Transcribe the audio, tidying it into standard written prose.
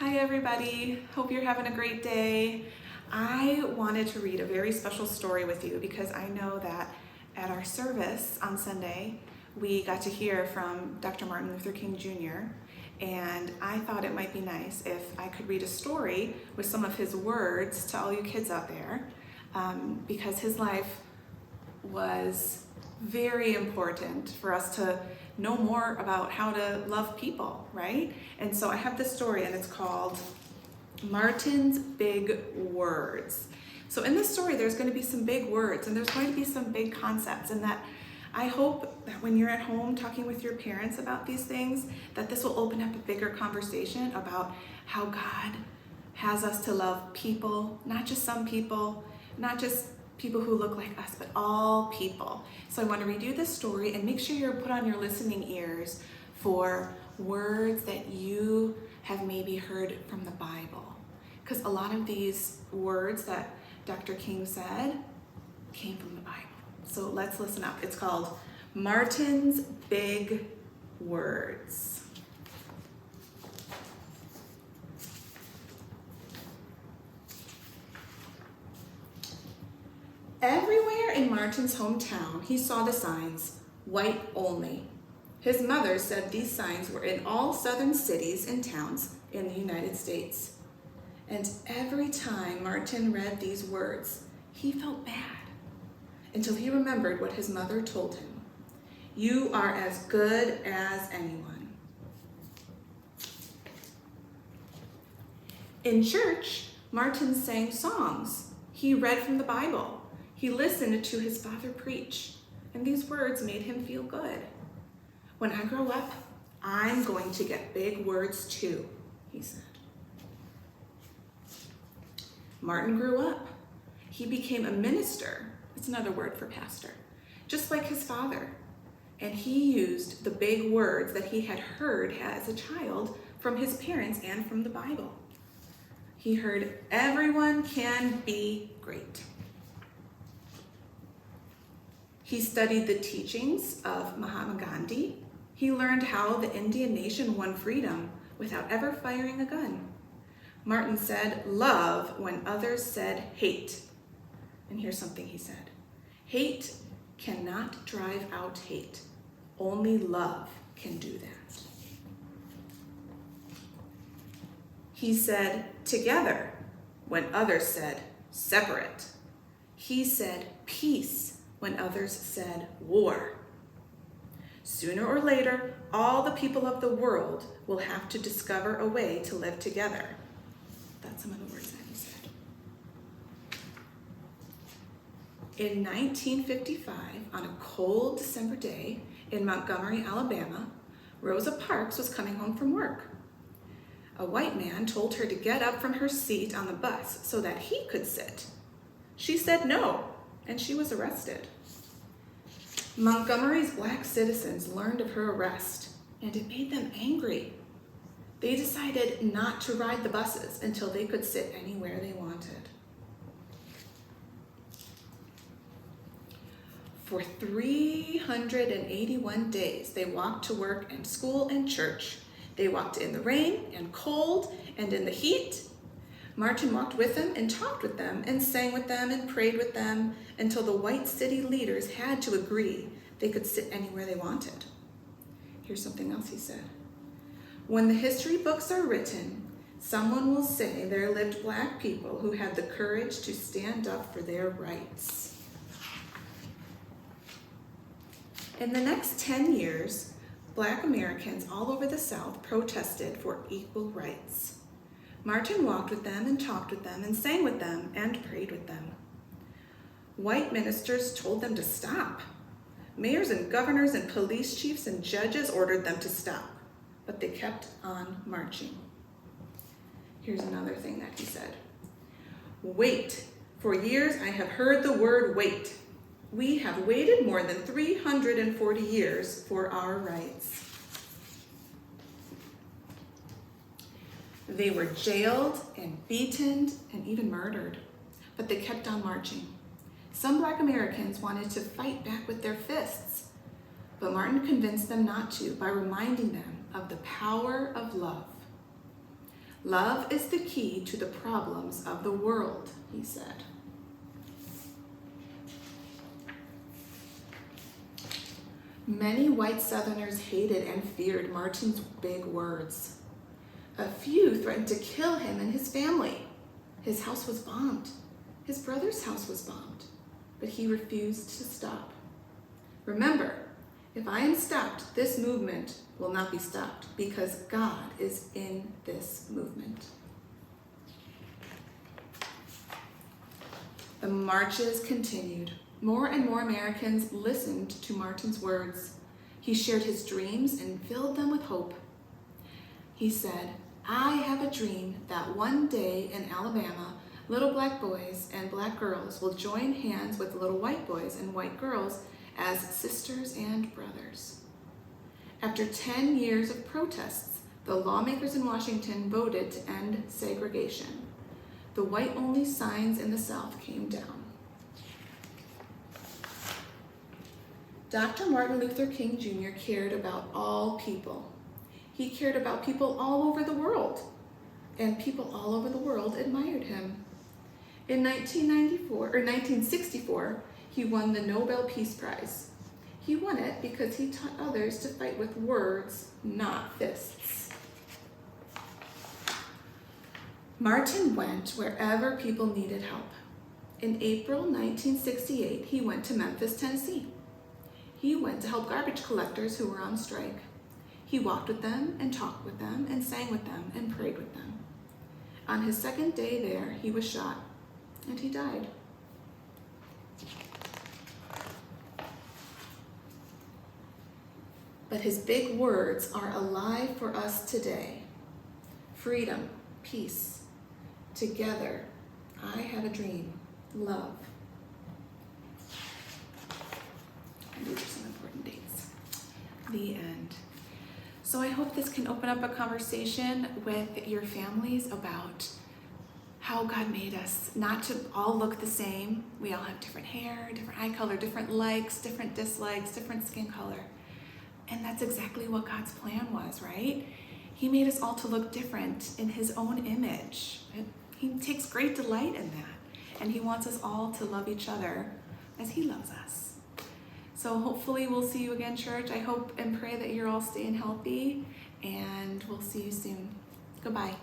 Hi everybody, hope you're having a great day. I wanted to read a very special story with you because I know that at our service on Sunday, we got to hear from Dr. Martin Luther King Jr. And I thought it might be nice if I could read a story with some of his words to all you kids out there, because his life was very important for us to know more about how to love people, right? And so I have this story and it's called Martin's Big Words. So in this story, there's going to be some big words and there's going to be some big concepts, and that I hope that when you're at home talking with your parents about these things, that this will open up a bigger conversation about how God has us to love people, not just some people, not just people who look like us, but all people. So I want to read you this story and make sure you're put on your listening ears for words that you have maybe heard from the Bible. Because a lot of these words that Dr. King said came from the Bible. So let's listen up. It's called Martin's Big Words. Everywhere in Martin's hometown, he saw the signs, white only. His mother said these signs were in all southern cities and towns in the United States. And every time Martin read these words, he felt bad until he remembered what his mother told him. You are as good as anyone. In church, Martin sang songs. He read from the Bible. He listened to his father preach, and these words made him feel good. When I grow up, I'm going to get big words too, he said. Martin grew up. He became a minister. It's another word for pastor, just like his father. And he used the big words that he had heard as a child from his parents and from the Bible. He heard, everyone can be great. He studied the teachings of Mahatma Gandhi. He learned how the Indian nation won freedom without ever firing a gun. Martin said, love when others said hate. And here's something he said. Hate cannot drive out hate. Only love can do that. He said, together, when others said separate. He said, peace, when others said war. Sooner or later, all the people of the world will have to discover a way to live together. That's some of the words that he said. In 1955, on a cold December day in Montgomery, Alabama, Rosa Parks was coming home from work. A white man told her to get up from her seat on the bus so that he could sit. She said no, and she was arrested. Montgomery's black citizens learned of her arrest, and it made them angry. They decided not to ride the buses until they could sit anywhere they wanted. For 381 days, they walked to work and school and church. They walked in the rain and cold and in the heat. Martin walked with them and talked with them and sang with them and prayed with them until the white city leaders had to agree they could sit anywhere they wanted. Here's something else he said. When the history books are written, someone will say there lived black people who had the courage to stand up for their rights. In the next 10 years, black Americans all over the South protested for equal rights. Martin walked with them and talked with them and sang with them and prayed with them. White ministers told them to stop. Mayors and governors and police chiefs and judges ordered them to stop, but they kept on marching. Here's another thing that he said. Wait. For years I have heard the word wait. We have waited more than 340 years for our rights. They were jailed and beaten and even murdered, but they kept on marching. Some black Americans wanted to fight back with their fists, but Martin convinced them not to by reminding them of the power of love. Love is the key to the problems of the world, he said. Many white Southerners hated and feared Martin's big words. A few threatened to kill him and his family. His house was bombed. His brother's house was bombed, but he refused to stop. Remember, if I am stopped, this movement will not be stopped because God is in this movement. The marches continued. More and more Americans listened to Martin's words. He shared his dreams and filled them with hope. He said, I have a dream that one day in Alabama, little black boys and black girls will join hands with little white boys and white girls as sisters and brothers. After 10 years of protests, the lawmakers in Washington voted to end segregation. The white-only signs in the South came down. Dr. Martin Luther King Jr. cared about all people. He cared about people all over the world, and people all over the world admired him. In 1964, he won the Nobel Peace Prize. He won it because he taught others to fight with words, not fists. Martin went wherever people needed help. In April 1968, he went to Memphis, Tennessee. He went to help garbage collectors who were on strike. He walked with them and talked with them and sang with them and prayed with them. On his second day there, he was shot and he died. But his big words are alive for us today. Freedom, peace, together, I have a dream, love. And these are some important dates. The end. So I hope this can open up a conversation with your families about how God made us, not to all look the same. We all have different hair, different eye color, different likes, different dislikes, different skin color. And that's exactly what God's plan was, right? He made us all to look different in his own image. He takes great delight in that. And he wants us all to love each other as he loves us. So hopefully we'll see you again, church. I hope and pray that you're all staying healthy, and we'll see you soon. Goodbye.